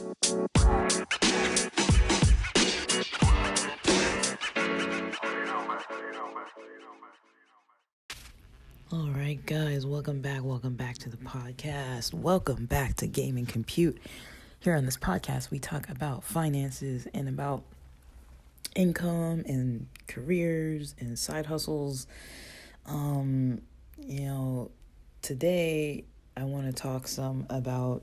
All right, guys, welcome back to the podcast. Welcome back to Game and Compute. Here on this podcast, we talk about finances and about income and careers and side hustles. Today I want to talk some about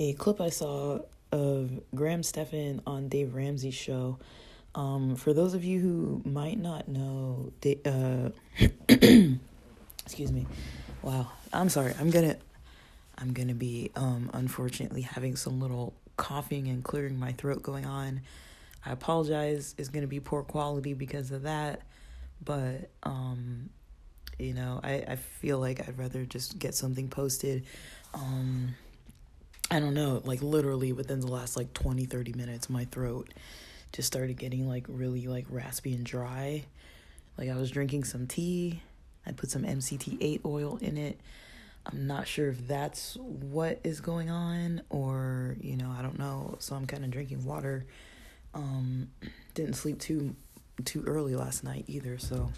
a clip I saw of Stephan on Dave Ramsey's show. For those of you who might not know, excuse me. Wow, I'm sorry. I'm gonna be unfortunately having some little coughing and clearing my throat going on. I apologize. It's gonna be poor quality because of that, but I feel like I'd rather just get something posted. I don't know, like literally within the last 20-30 minutes, my throat just started getting really raspy and dry. I was drinking some tea. I put some MCT8 oil in it. I'm not sure if that's what is going on or, I don't know. So I'm kind of drinking water. Didn't sleep too early last night either. So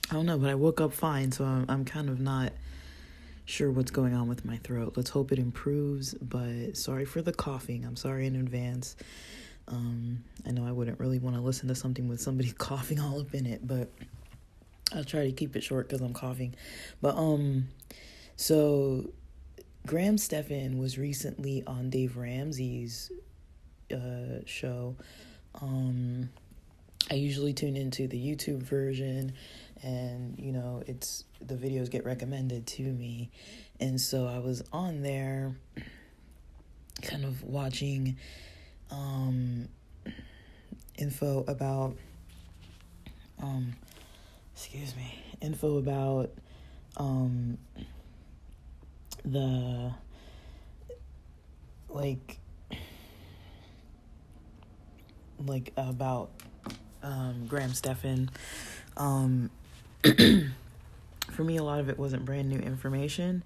I don't know, but I woke up fine. So I'm kind of not sure what's going on with my throat. Let's hope it improves, but sorry for the coughing. I'm sorry in advance. I know I wouldn't really want to listen to something with somebody coughing all up in it, but I'll try to keep it short because I'm coughing. But, so Stephan was recently on Dave Ramsey's, show. I usually tune into the YouTube version and, the videos get recommended to me. And so I was on there kind of watching, info about the about Stephan. For me, a lot of it wasn't brand new information.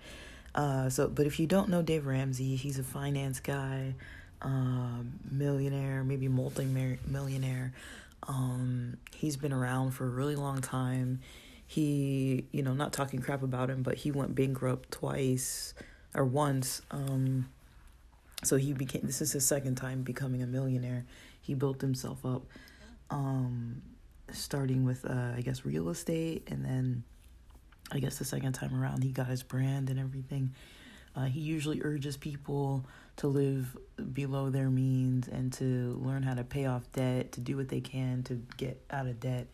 But if you don't know Dave Ramsey, he's a finance guy, millionaire, maybe multi-millionaire. He's been around for a really long time. He, not talking crap about him, but he went bankrupt once. So this is his second time becoming a millionaire. He built himself up, starting with, real estate. And then the second time around, he got his brand and everything. He usually urges people to live below their means and to learn how to pay off debt, to do what they can to get out of debt,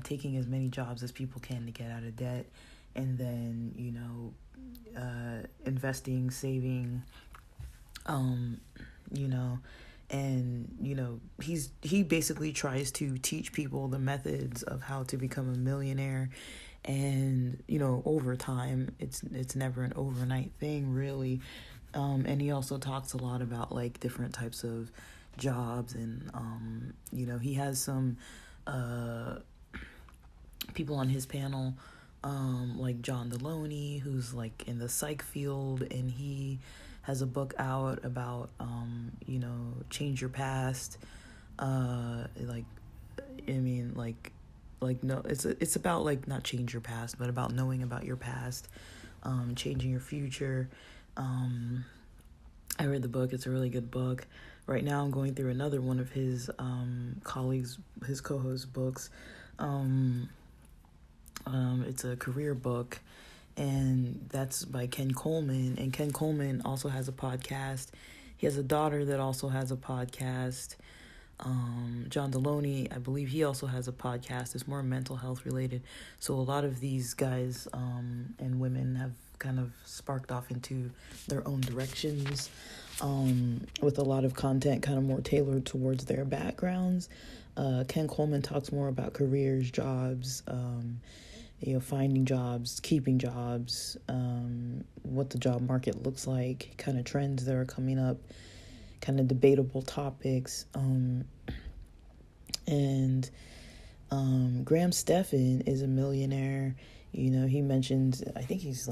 taking as many jobs as people can to get out of debt, and then, investing, saving, he basically tries to teach people the methods of how to become a millionaire. And, over time, it's never an overnight thing, really. And he also talks a lot about, different types of jobs. And, he has some people on his panel, like John Deloney, who's, in the psych field. And he has a book out about, change your past. It's about not change your past, but about knowing about your past, changing your future. I read the book. It's a really good book. Right now I'm going through another one of his his co-host books. It's a career book, and that's by Ken Coleman. And Ken Coleman also has a podcast. He has a daughter that also has a podcast. John Deloney, I believe he also has a podcast. It's more mental health related. So a lot of these guys and women have kind of sparked off into their own directions, with a lot of content kind of more tailored towards their backgrounds. Ken Coleman talks more about careers, jobs, finding jobs, keeping jobs, what the job market looks like, kind of trends that are coming up, kind of debatable topics. And Stephan is a millionaire. He mentions, I think he's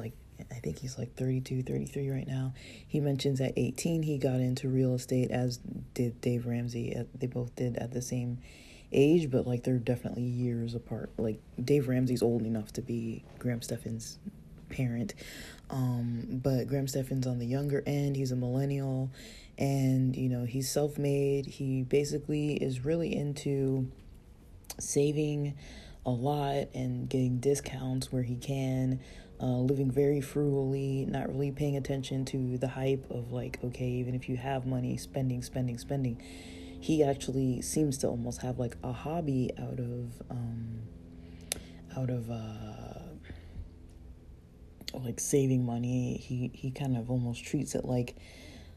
I think he's like 32, 33 right now. He mentions at 18 he got into real estate, as did Dave Ramsey. They both did at the same age, but like they're definitely years apart. Like Dave Ramsey's old enough to be Graham Stephan's parent, but Graham Stephan's on the younger end. He's a millennial, and he's self-made. He basically is really into saving a lot and getting discounts where he can, living very frugally, not really paying attention to the hype of like, okay, even if you have money, spending. He actually seems to almost have like a hobby out of like saving money. He kind of almost treats it like,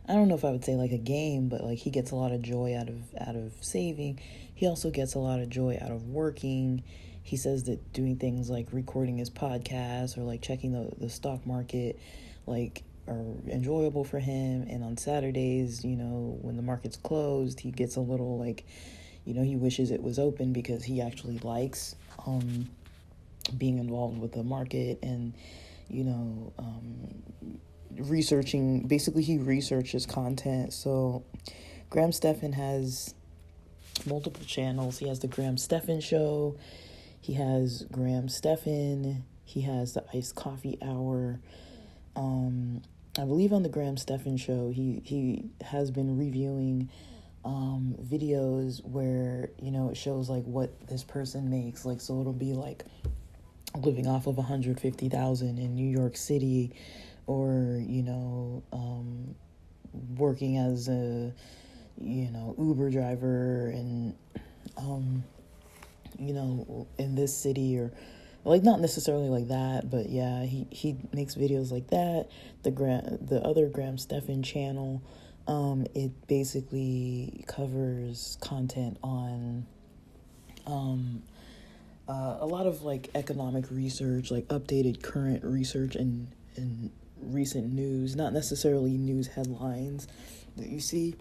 I don't know if I would say like a game, but like he gets a lot of joy out of saving. He also gets a lot of joy out of working. He says that doing things like recording his podcast or like checking the stock market like are enjoyable for him. And on Saturdays, when the market's closed, he gets a little like, he wishes it was open, because he actually likes being involved with the market and researching. Basically, he researches content. So Graham Stephan has multiple channels. He has the Graham Stephan Show. He has Graham Stephan. He has the Iced Coffee Hour. I believe on the Graham Stephan Show, he has been reviewing videos where, it shows like what this person makes. Like, so it'll be like living off of $150,000 in New York City, or working as a Uber driver and in this city, or like not necessarily like that, but yeah, he makes videos like that. The other Graham Stephan channel, it basically covers content on a lot of like economic research, like updated current research and recent news, not necessarily news headlines that you see,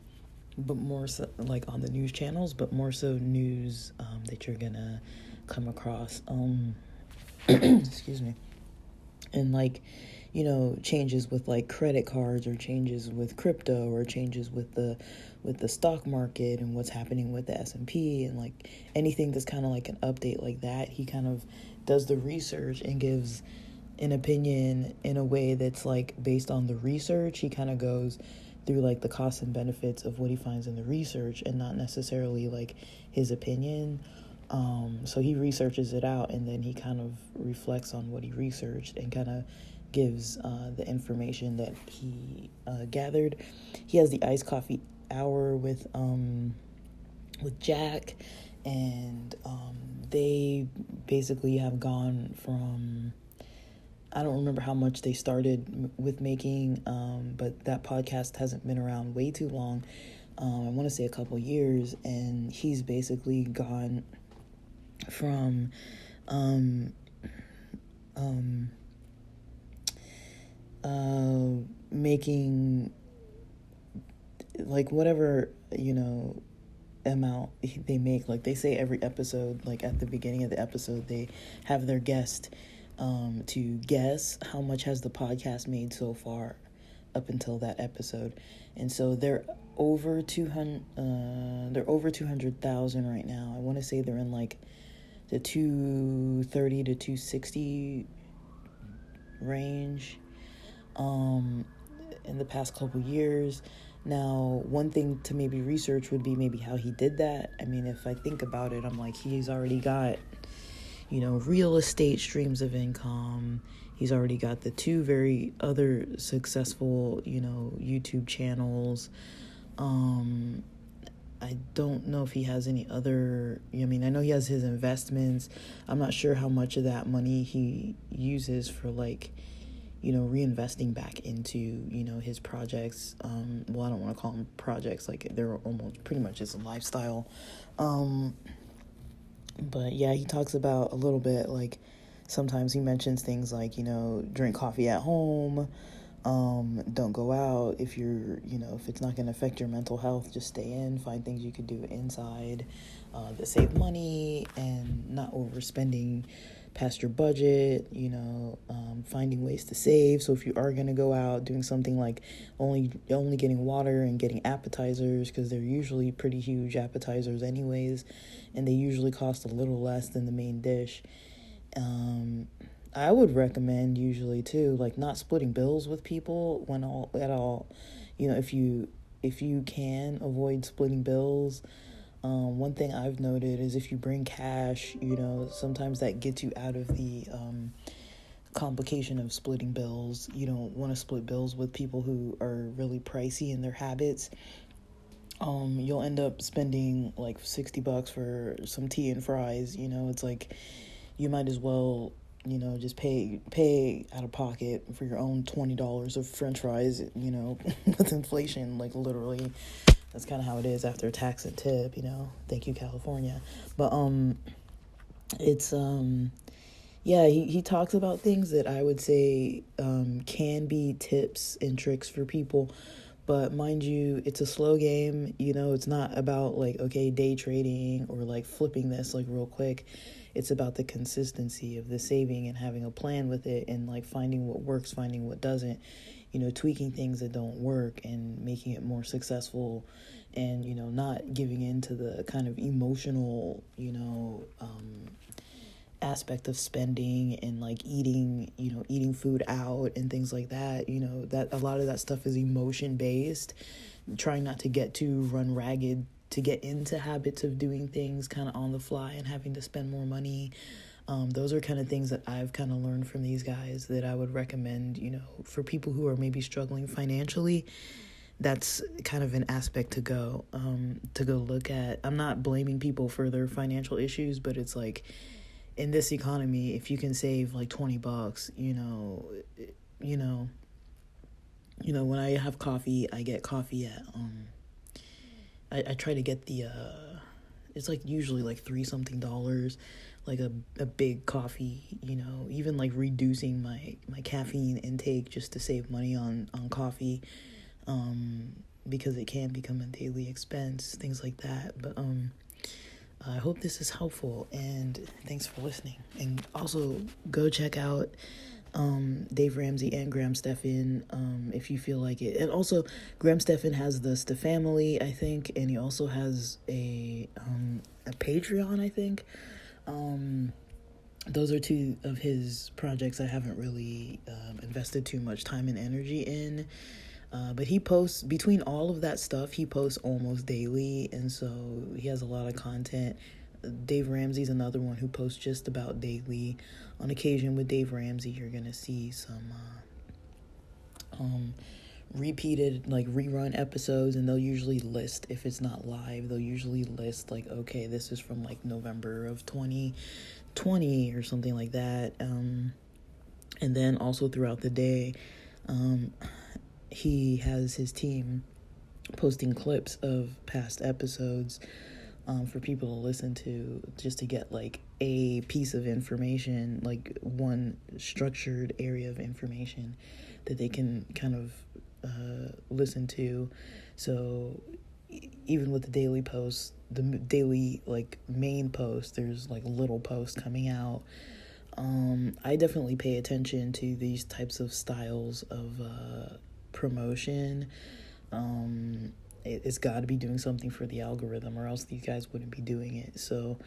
but more so like on the news channels, but more so news that you're gonna come across. Excuse me. And like, changes with like credit cards, or changes with crypto, or changes with the stock market, and what's happening with the S&P, and like anything that's kind of like an update like that. He kind of does the research and gives an opinion in a way that's like based on the research. He kind of goes through like the costs and benefits of what he finds in the research, and not necessarily like his opinion. So he researches it out, and then he kind of reflects on what he researched and kind of gives the information that he gathered. He has the Iced Coffee Hour with Jack, and they basically have gone from, I don't remember how much they started with making, but that podcast hasn't been around way too long. I want to say a couple years, and he's basically gone from making like whatever amount they make. Like they say every episode, like at the beginning of the episode, they have their guest to guess how much has the podcast made so far up until that episode. And so they're over 200,000 right now. I want to say they're in like the 230 to 260 range in the past couple years. Now, one thing to maybe research would be maybe how he did that. I mean, if I think about it, I'm like, he's already got real estate streams of income. He's already got the two very other successful YouTube channels. I don't know if he has any other, I know he has his investments. I'm not sure how much of that money he uses for like, reinvesting back into, his projects. Well, I don't want to call them projects, like they're almost pretty much his lifestyle. But yeah, he talks about a little bit, like sometimes he mentions things like, drink coffee at home. Don't go out if you're, if it's not going to affect your mental health, just stay in, find things you could do inside that save money and not overspending past your budget, finding ways to save. So if you are going to go out, doing something like only getting water and getting appetizers, because they're usually pretty huge appetizers anyways, and they usually cost a little less than the main dish. I would recommend usually too, like, not splitting bills with people at all. If you can avoid splitting bills. One thing I've noted is if you bring cash, sometimes that gets you out of the complication of splitting bills. You don't want to split bills with people who are really pricey in their habits. You'll end up spending like $60 for some tea and fries. It's like you might as well, just pay out of pocket for your own $20 of French fries. With inflation, like literally. That's kind of how it is after tax and tip, Thank you, California. But it's he talks about things that I would say can be tips and tricks for people. But mind you, it's a slow game. It's not about like, okay, day trading or like flipping this like real quick. It's about the consistency of the saving and having a plan with it, and like finding what works, finding what doesn't, tweaking things that don't work and making it more successful, and, not giving into the kind of emotional, aspect of spending and like eating food out and things like that. That a lot of that stuff is emotion based, trying not to run ragged to get into habits of doing things kind of on the fly and having to spend more money. Those are kind of things that I've kind of learned from these guys that I would recommend, for people who are maybe struggling financially. That's kind of an aspect to go look at. I'm not blaming people for their financial issues, but it's like, in this economy, if you can save like $20, when I have coffee, I get coffee at, I try to get the, it's like usually like $3-something, like a big coffee, even like reducing my caffeine intake just to save money on coffee, because it can become a daily expense, things like that. But I hope this is helpful, and thanks for listening. And also go check out Dave Ramsey and Graham Stephan, if you feel like it. And also, Graham Stephan has the Stephamily, I think, and he also has a Patreon, I think. Those are two of his projects I haven't really invested too much time and energy in. But he posts, between all of that stuff, he posts almost daily, and so he has a lot of content. Dave Ramsey's another one who posts just about daily. On occasion with Dave Ramsey, you're going to see some repeated, like, rerun episodes, and they'll usually list, if it's not live, they'll usually list, like, okay, this is from, like, November of 2020 or something like that. And then also throughout the day, he has his team posting clips of past episodes for people to listen to, just to get like a piece of information, like one structured area of information that they can kind of listen to. So even with the daily posts, the daily like main post, there's like little posts coming out. I definitely pay attention to these types of styles of promotion. It's got to be doing something for the algorithm, or else these guys wouldn't be doing it. So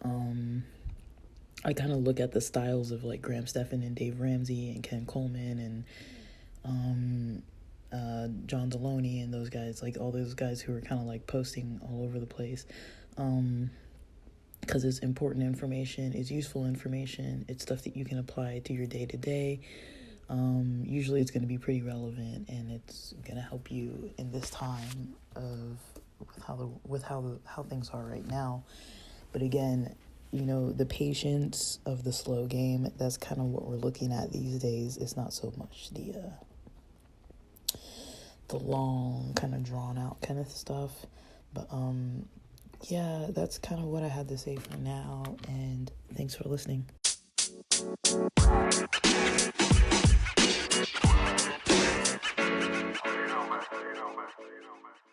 I kind of look at the styles of like Graham Stephan and Dave Ramsey and Ken Coleman and John Deloney and those guys, like all those guys who are kind of like posting all over the place, because it's important information, it's useful information, it's stuff that you can apply to your day-to-day. Usually it's going to be pretty relevant, and it's going to help you in this time of how things are right now. But again, the patience of the slow game, that's kind of what we're looking at these days. It's not so much the long, kind of drawn out kind of stuff. But yeah, that's kind of what I had to say for now, and thanks for listening. You know, man.